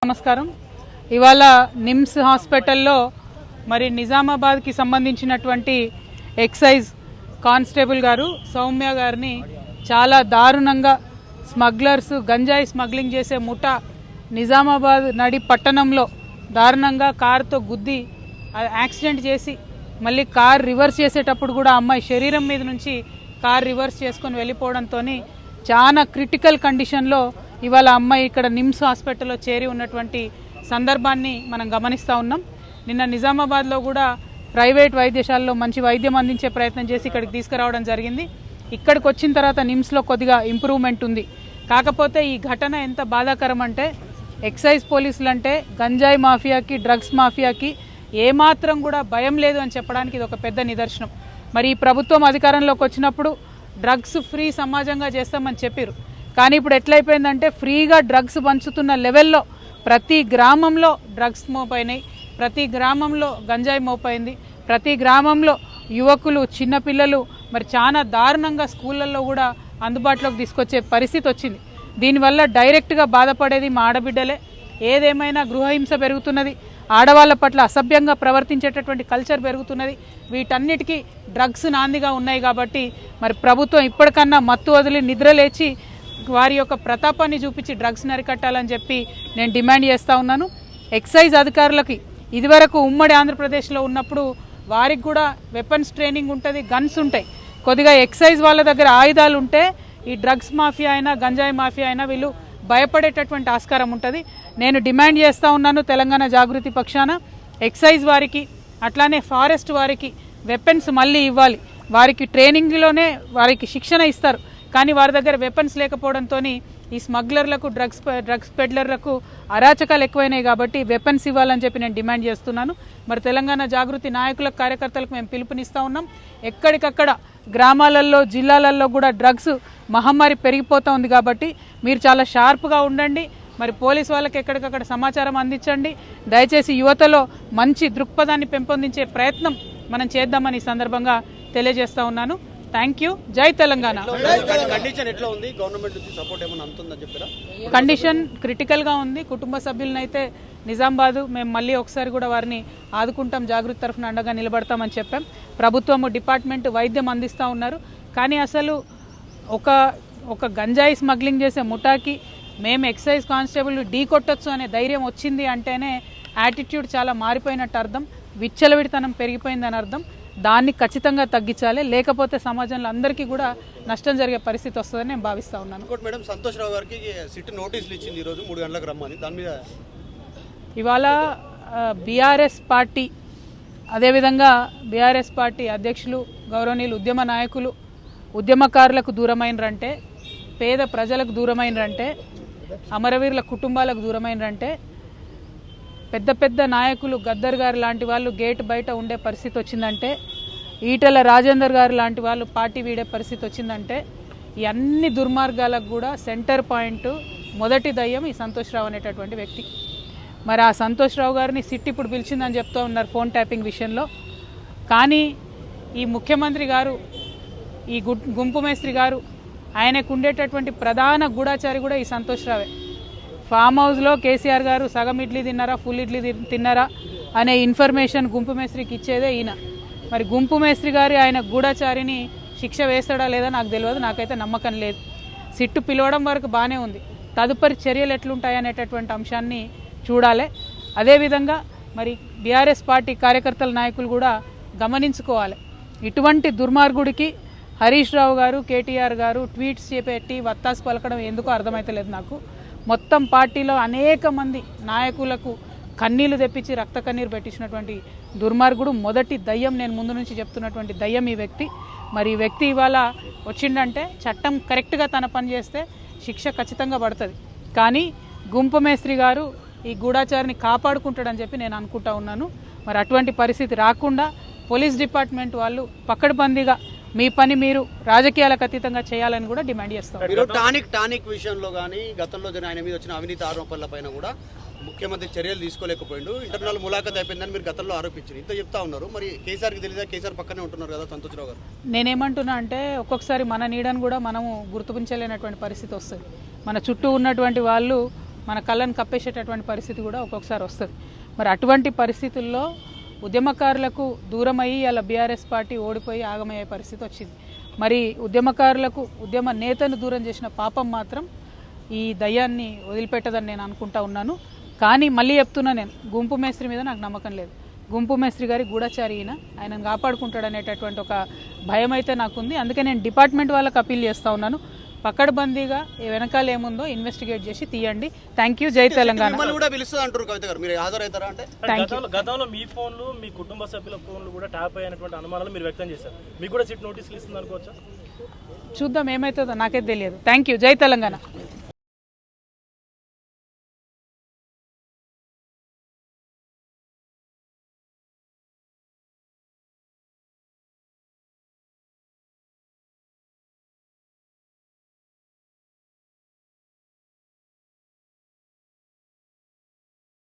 నమస్కారం. ఇవాళ నిమ్స్ హాస్పిటల్లో మరి నిజామాబాద్కి సంబంధించినటువంటి ఎక్సైజ్ కానిస్టేబుల్ గారు సౌమ్య గారిని చాలా దారుణంగా స్మగ్లర్స్ గంజాయి స్మగ్లింగ్ చేసే ముఠా నిజామాబాద్ నడి పట్టణంలో దారుణంగా కారుతో గుద్ది యాక్సిడెంట్ చేసి మళ్ళీ కార్ రివర్స్ చేసేటప్పుడు కూడా అమ్మాయి శరీరం మీద నుంచి కార్ రివర్స్ చేసుకొని వెళ్ళిపోవడంతో చాలా క్రిటికల్ కండిషన్లో ఇవాళ అమ్మాయి ఇక్కడ నిమ్స్ హాస్పిటల్లో చేరి ఉన్నటువంటి సందర్భాన్ని మనం గమనిస్తూ ఉన్నాం. నిన్న నిజామాబాద్లో కూడా ప్రైవేట్ వైద్యశాలలో మంచి వైద్యం అందించే ప్రయత్నం చేసి ఇక్కడికి తీసుకురావడం జరిగింది. ఇక్కడికి వచ్చిన తర్వాత నిమ్స్లో కొద్దిగా ఇంప్రూవ్మెంట్ ఉంది. కాకపోతే ఈ ఘటన ఎంత బాధాకరం అంటే ఎక్సైజ్ పోలీసులు అంటే గంజాయి మాఫియాకి డ్రగ్స్ మాఫియాకి ఏమాత్రం కూడా భయం లేదు అని చెప్పడానికి ఇది ఒక పెద్ద నిదర్శనం. మరి ఈ ప్రభుత్వం అధికారంలోకి వచ్చినప్పుడు డ్రగ్స్ ఫ్రీ సమాజంగా చేస్తామని చెప్పారు. కానీ ఇప్పుడు ఎట్లయిపోయిందంటే ఫ్రీగా డ్రగ్స్ పంచుతున్న లెవెల్లో ప్రతి గ్రామంలో డ్రగ్స్ మోపైనాయి, ప్రతి గ్రామంలో గంజాయి మోపైంది, ప్రతి గ్రామంలో యువకులు చిన్నపిల్లలు మరి చాలా దారుణంగా స్కూళ్ళల్లో కూడా అందుబాటులోకి తీసుకొచ్చే పరిస్థితి వచ్చింది. దీనివల్ల డైరెక్ట్గా బాధపడేది మా ఆడబిడ్డలే. ఏదేమైనా గృహహింస పెరుగుతున్నది, ఆడవాళ్ళ పట్ల అసభ్యంగా ప్రవర్తించేటటువంటి కల్చర్ పెరుగుతున్నది. వీటన్నిటికీ డ్రగ్స్ నాందిగా ఉన్నాయి. కాబట్టి మరి ప్రభుత్వం ఇప్పటికన్నా మత్తు వదిలి నిద్రలేచి వారి యొక్క ప్రతాపాన్ని చూపించి డ్రగ్స్ని అరికట్టాలని చెప్పి నేను డిమాండ్ చేస్తూ ఉన్నాను. ఎక్సైజ్ అధికారులకి ఇదివరకు ఉమ్మడి ఆంధ్రప్రదేశ్లో ఉన్నప్పుడు వారికి కూడా వెపన్స్ ట్రైనింగ్ ఉంటుంది, గన్స్ ఉంటాయి. కొద్దిగా ఎక్సైజ్ వాళ్ళ దగ్గర ఆయుధాలు ఉంటే ఈ డ్రగ్స్ మాఫియా అయినా గంజాయి మాఫియా అయినా వీళ్ళు భయపడేటటువంటి ఆస్కారం ఉంటుంది. నేను డిమాండ్ చేస్తూ ఉన్నాను తెలంగాణ జాగృతి పక్షాన ఎక్సైజ్ వారికి అట్లానే ఫారెస్ట్ వారికి వెపన్స్ మళ్ళీ ఇవ్వాలి. వారికి ట్రైనింగ్లోనే వారికి శిక్షణ ఇస్తారు, కానీ వారి దగ్గర వెపన్స్ లేకపోవడంతో ఈ స్మగ్లర్లకు డ్రగ్స్ పెడ్లర్లకు అరాచకాలు ఎక్కువైనాయి. కాబట్టి వెపన్స్ ఇవ్వాలని చెప్పి నేను డిమాండ్ చేస్తున్నాను. మరి తెలంగాణ జాగృతి నాయకులకు కార్యకర్తలకు మేము పిలుపునిస్తూ ఉన్నాం. ఎక్కడికక్కడ గ్రామాలలో జిల్లాలలో కూడా డ్రగ్స్ మహమ్మారి పెరిగిపోతూ ఉంది. కాబట్టి మీరు చాలా షార్ప్గా ఉండండి. మరి పోలీసు వాళ్ళకి ఎక్కడికక్కడ సమాచారం అందించండి. దయచేసి యువతలో మంచి దృక్పథాన్ని పెంపొందించే ప్రయత్నం మనం చేద్దామని ఈ సందర్భంగా తెలియజేస్తూ ఉన్నాను. Thank you. జై తెలంగాణ. కండిషన్ క్రిటికల్గా ఉంది. కుటుంబ సభ్యులనైతే నిజామాబాద్ మేము మళ్ళీ ఒకసారి కూడా వారిని ఆదుకుంటాం, జాగృతి తరఫున అండగా నిలబడతామని చెప్పాం. ప్రభుత్వం డిపార్ట్మెంట్ వైద్యం అందిస్తూ ఉన్నారు. కానీ అసలు ఒక గంజాయి స్మగ్లింగ్ చేసే ముఠాకి మేము ఎక్సైజ్ కానిస్టేబుల్ ఢీ కొట్టొచ్చు అనే ధైర్యం వచ్చింది అంటేనే యాటిట్యూడ్ చాలా మారిపోయినట్టు అర్థం, విచ్చలవిడితనం పెరిగిపోయిందని అర్థం. దాన్ని ఖచ్చితంగా తగ్గించాలి, లేకపోతే సమాజంలో అందరికీ కూడా నష్టం జరిగే పరిస్థితి వస్తుందని నేను భావిస్తూ ఉన్నాను. మేడం సంతోష్ రావు గారికి సిట్ నోటీసులు ఇచ్చింది ఈరోజు 3 గంటలకు రమ్మని. దాని మీద ఇవాళ బీఆర్ఎస్ పార్టీ అదేవిధంగా బీఆర్ఎస్ పార్టీ అధ్యక్షులు గౌరవనీయులు ఉద్యమ నాయకులు ఉద్యమకారులకు దూరమైనరంటే, పేద ప్రజలకు దూరమైనరంటే, అమరవీరుల కుటుంబాలకు దూరమైనరంటే, పెద్ద పెద్ద నాయకులు గద్దర్ గారు లాంటి వాళ్ళు గేట్ బయట ఉండే పరిస్థితి వచ్చిందంటే, ఈటెల రాజేందర్ గారు లాంటి వాళ్ళు పార్టీ వీడే పరిస్థితి వచ్చిందంటే, ఈ అన్ని దుర్మార్గాలకు కూడా సెంటర్ పాయింట్ మొదటి దయ్యం ఈ సంతోష్ రావు అనేటటువంటి వ్యక్తి. మరి ఆ సంతోష్ రావు గారిని సిట్ ఇప్పుడు పిలిచిందని చెప్తూ ఉన్నారు ఫోన్ ట్యాపింగ్ విషయంలో. కానీ ఈ ముఖ్యమంత్రి గారు, ఈ గుంపు మేస్త్రి గారు, ఆయనకు ఉండేటటువంటి ప్రధాన గూఢాచారి కూడా ఈ సంతోష్ రావే. ఫామ్ హౌస్లో కేసీఆర్ గారు సగం ఇడ్లీ తిన్నారా ఫుల్ ఇడ్లీ తిన్నారా అనే ఇన్ఫర్మేషన్ గుంపు మేస్త్రికి ఇచ్చేదే ఈయన. మరి గుంపు మేస్త్రి గారి ఆయన గూఢాచారిని శిక్ష వేస్తాడా లేదా నాకు తెలియదు, నాకైతే నమ్మకం లేదు. సిట్టు పిలవడం వరకు బాగానే ఉంది, తదుపరి చర్యలు ఎట్లుంటాయనేటటువంటి అంశాన్ని చూడాలి. అదేవిధంగా మరి బీఆర్ఎస్ పార్టీ కార్యకర్తల నాయకులు కూడా గమనించుకోవాలి. ఇటువంటి దుర్మార్గుడికి హరీష్ రావు గారు కేటీఆర్ గారు ట్వీట్స్ చేపెట్టి వత్తాసు పలకడం ఎందుకో అర్థమైతలేదు నాకు. మొత్తం పార్టీలో అనేక మంది నాయకులకు కన్నీళ్లు తెప్పించి రక్త కన్నీరు పెట్టించినటువంటి దుర్మార్గుడు, మొదటి దయ్యం, నేను ముందు నుంచి చెప్తున్నటువంటి దయ్యం ఈ వ్యక్తి. మరి ఈ వ్యక్తి ఇవాళ వచ్చిండంటే చట్టం కరెక్ట్గా తన పని చేస్తే శిక్ష ఖచ్చితంగా పడుతుంది. కానీ గుంపు మేస్త్రి గారు ఈ గూఢాచారిని కాపాడుకుంటాడని చెప్పి నేను అనుకుంటా ఉన్నాను. మరి అటువంటి పరిస్థితి రాకుండా పోలీస్ డిపార్ట్మెంట్ వాళ్ళు పక్కడబందీగా మీ పని మీరు రాజకీయాలకు అతీతంగా చేయాలని కూడా డిమాండ్ చేస్తాం. టానిక్ విషయంలో కానీ గతంలో ఆయన మీద వచ్చిన అవినీతి ఆరోపణల పైన కూడా ముఖ్యమంత్రి చర్యలు తీసుకోలేకపోయిండు, ఇంటర్నల్ ములాఖత్ అయిపోయిందని మీరు గతంలో ఆరోపించారు, ఇంత చెప్తా ఉన్నారు. మరి కేసీఆర్కి తెలియదా? కేసీఆర్ పక్కనే ఉంటున్నారు కదా సంతోష్ రావు గారు. నేనేమంటున్నా అంటే ఒక్కొక్కసారి మన నీడను కూడా మనము గుర్తించలేనటువంటి పరిస్థితి వస్తుంది. మన చుట్టూ ఉన్నటువంటి వాళ్ళు మన కళ్ళను కప్పేసేటటువంటి పరిస్థితి కూడా ఒక్కొక్కసారి వస్తుంది. మరి అటువంటి పరిస్థితుల్లో ఉద్యమకారులకు దూరమయ్యి అలా బీఆర్ఎస్ పార్టీ ఓడిపోయి ఆగమయ్యే పరిస్థితి వచ్చింది. మరి ఉద్యమకారులకు ఉద్యమ నేతను దూరం చేసిన పాపం మాత్రం ఈ దయ్యాన్ని వదిలిపెట్టదని నేను అనుకుంటా ఉన్నాను. కానీ మళ్ళీ చెప్తున్నా, నేను గుంపు మేస్త్రి మీద నాకు నమ్మకం లేదు. గుంపు మేస్త్రి గారి గూఢచారి ఆయనను కాపాడుకుంటాడనేటటువంటి ఒక భయం అయితే నాకుంది. అందుకే నేను డిపార్ట్మెంట్ వాళ్ళకి అప్పీల్ చేస్తూ ఉన్నాను, పకడ్బందీగా వెనకాల ఏముందో ఇన్వెస్టిగేట్ చేసి తీయండి. Thank you. జై తెలంగాణ. గతంలో మీ ఫోన్లు, మీ కుటుంబ సభ్యుల ఫోన్లు కూడా ట్యాప్ అయినటువంటి అనుమానాలు మీరు వ్యక్తం చేశారు. మీకు కూడా సిట్ నోటీసులు ఇస్తుంది అనుకోవచ్చా? చూద్దాం ఏమవుతుందో, నాకైతే తెలియదు. Thank you. జై తెలంగాణ.